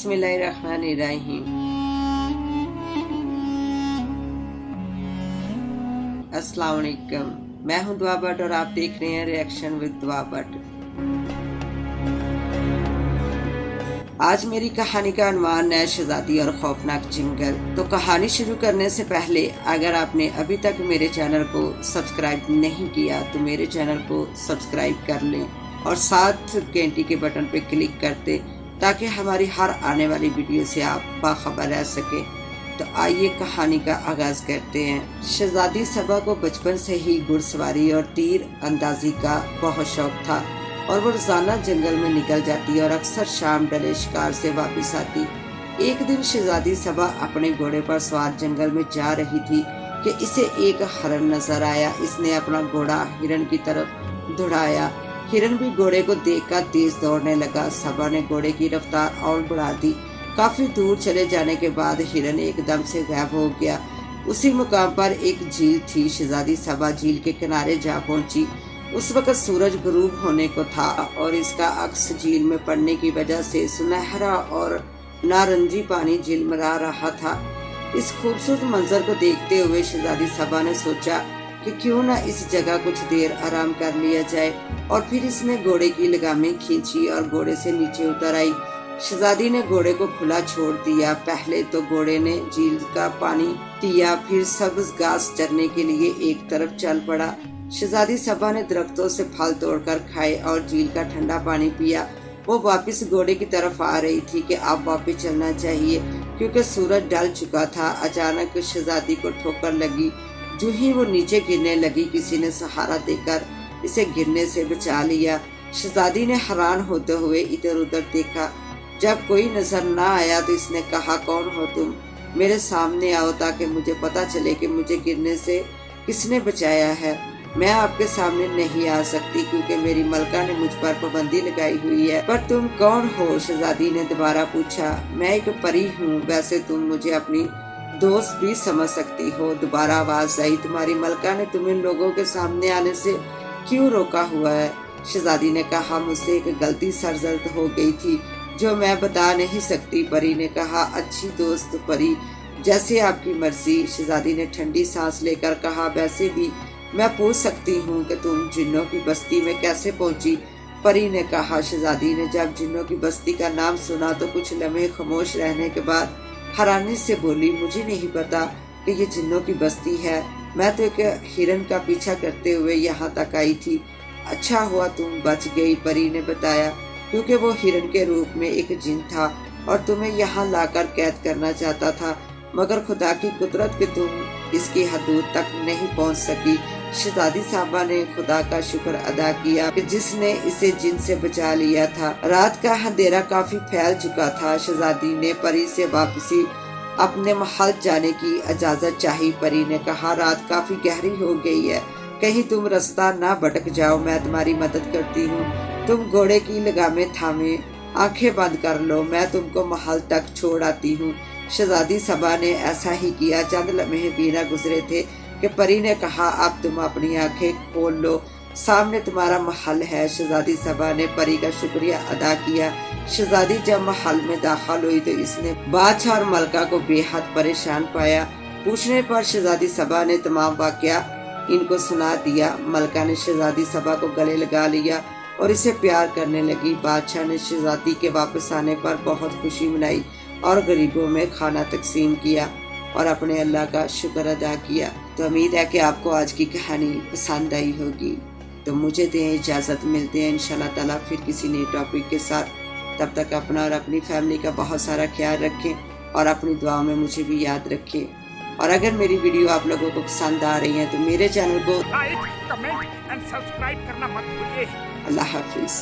बिस्मिल्लाहिर्रहमानिर्रहीम। अस्सलाम वालेकुम, मैं हूं दुआ भट्ट और आप देख रहे हैं रिएक्शन विद दुआ भट्ट। आज मेरी कहानी का अनवान है शहजादी और खौफनाक जंगल। तो कहानी शुरू करने से पहले अगर आपने अभी तक मेरे चैनल को सब्सक्राइब नहीं किया तो मेरे चैनल को सब्सक्राइब कर लें और साथ घंटी के बटन पर क्लिक करते ताकि हमारी हर आने वाली वीडियो से आप बाखबर रह सके। तो आइए कहानी का आगाज करते हैं। शहजादी सबा को बचपन से ही घुड़सवारी और तीर अंदाजी का बहुत शौक था और वो रोजाना जंगल में निकल जाती और अक्सर शाम ढले शिकार से वापस आती। एक दिन शहजादी सबा अपने घोड़े पर सवार जंगल में जा रही थी कि इसे एक हिरन नजर आया। इसने अपना घोड़ा हिरन की तरफ दौड़ाया। हिरन भी घोड़े को देखकर तेज दौड़ने लगा। सबा ने घोड़े की रफ्तार और बढ़ा दी। काफी दूर चले जाने के बाद हिरन एकदम से गायब हो गया। उसी मुकाम पर एक झील थी। शहजादी सबा झील के किनारे जा पहुंची। उस वक्त सूरज गुरूब होने को था और इसका अक्स झील में पड़ने की वजह से सुनहरा और नारंगी पानी झिलमिला रहा था। इस खूबसूरत मंजर को देखते हुए शहजादी सबा ने सोचा कि क्यों न इस जगह कुछ देर आराम कर लिया जाए और फिर इसने घोड़े की लगामें खींची और घोड़े से नीचे उतर आई। शहजादी ने घोड़े को खुला छोड़ दिया। पहले तो घोड़े ने झील का पानी पिया, फिर सब्ज घास चरने के लिए एक तरफ चल पड़ा। शहजादी सबा ने दरख्तों से फल तोड़कर खाए और झील का ठंडा पानी पिया। वो वापस घोड़े की तरफ आ रही थी कि अब वापस चलना चाहिए क्योंकि सूरज ढल चुका था। अचानक शहजादी को ठोकर लगी। जो ही वो नीचे गिरने लगी, किसी ने सहारा देकर इसे गिरने से बचा लिया। शहजादी ने हैरान होते हुए इधर उधर देखा। जब कोई नजर ना आया तो इसने कहा, कौन हो तुम? मेरे सामने आओ ताकि मुझे पता चले कि मुझे गिरने से किसने बचाया है। मैं आपके सामने नहीं आ सकती क्योंकि मेरी मलका ने मुझ पर पाबंदी लगाई हुई है। पर तुम कौन हो? शहजादी ने दोबारा पूछा। मैं एक परी हूँ, वैसे तुम मुझे अपनी दोस्त भी समझ सकती हो। दोबारा आवाज आई, तुम्हारी मलका ने तुम्हें लोगों के सामने आने से क्यों रोका हुआ है? शहजादी ने कहा, मुझसे एक गलती सरजद हो गई थी जो मैं बता नहीं सकती। परी ने कहा, अच्छी दोस्त परी, जैसे आपकी मर्जी। शहजादी ने ठंडी सांस लेकर कहा, वैसे भी मैं पूछ सकती हूँ कि तुम जिन्नों की बस्ती में कैसे पहुंची? परी ने कहा। शहजादी ने जब जिन्नों की बस्ती का नाम सुना तो कुछ लम्हे खामोश रहने के बाद हैरानी से बोली, मुझे नहीं पता कि ये जिन्नों की बस्ती है। मैं तो एक हिरन का पीछा करते हुए यहाँ तक आई थी। अच्छा हुआ तुम बच गई, परी ने बताया, क्योंकि वो हिरन के रूप में एक जिन था और तुम्हें यहाँ लाकर कैद करना चाहता था, मगर खुदा की कुदरत कि तुम इसकी हदूद तक नहीं पहुँच सकी। शहजादी साहबा ने खुदा का शुक्र अदा किया कि जिसने इसे जिन से बचा लिया था। रात का अंधेरा काफी फैल चुका था। शहजादी ने परी से वापसी अपने महल जाने की इजाजत चाही। परी ने कहा, रात काफी गहरी हो गई है, कहीं तुम रास्ता ना भटक जाओ। मैं तुम्हारी मदद करती हूँ। तुम घोड़े की लगामें थामे आंखें बंद कर लो, मैं तुमको महल तक छोड़ आती हूँ। शहजादी सबा ने ऐसा ही किया। चंद लम्हे बिना गुजरे थे कि परी ने कहा, अब तुम अपनी आंखें खोल लो, सामने तुम्हारा महल है। शहजादी सबा ने परी का शुक्रिया अदा किया। शहजादी जब महल में दाखिल हुई तो इसने बादशाह और मलका को बेहद परेशान पाया। पूछने पर शहजादी सबा ने तमाम वाकया इनको सुना दिया। मलका ने शहजादी सबा को गले लगा लिया और इसे प्यार करने लगी। बादशाह ने शहजादी के वापस आने पर बहुत खुशी मनाई और गरीबों में खाना तकसीम किया और अपने अल्लाह का शुक्र अदा किया। तो उम्मीद है कि आपको आज की कहानी पसंद आई होगी। तो मुझे दें इजाज़त, मिलते हैं इंशाल्लाह ताला फिर किसी नए टॉपिक के साथ। तब तक अपना और अपनी फैमिली का बहुत सारा ख्याल रखें और अपनी दुआओं में मुझे भी याद रखें। और अगर मेरी वीडियो आप लोगों को पसंद आ रही है तो मेरे चैनल को लाइक, कमेंट एंड सब्सक्राइब करना मत भूलिए। अल्लाह हाफिज।